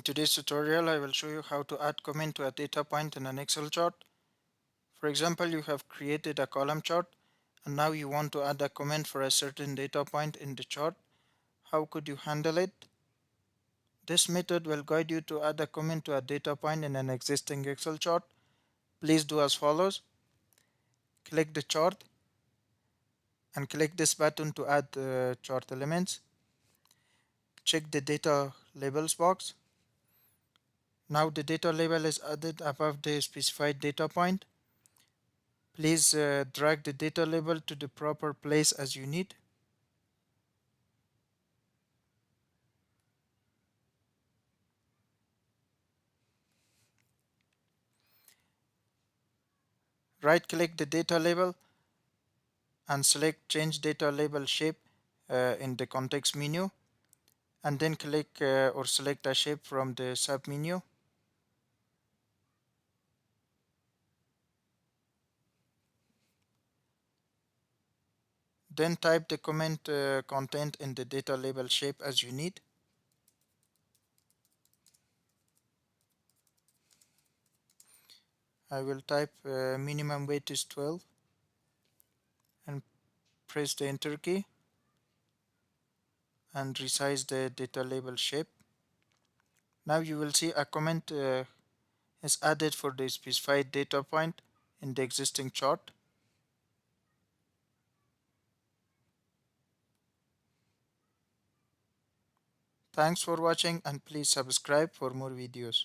today's tutorial, I will show you how to add comment to a data point in an Excel chart. For example, you have created a column chart and now you want to add a comment for a certain data point in the chart. How could you handle it? This method will guide you to add a comment to a data point in an existing Excel chart. Please do as follows. Click the chart and click this button to add chart elements. Check the data labels box. Now the data label is added above the specified data point. Please drag the data label to the proper place as you need. Right click the data label and select change data label shape in the context menu, and then click or select a shape from the sub menu. Then type the comment content in the data label shape as you need. I will type minimum weight is 12 and press the enter key and resize the data label shape. Now you will see a comment is added for the specified data point in the existing chart. Thanks for watching and please subscribe for more videos.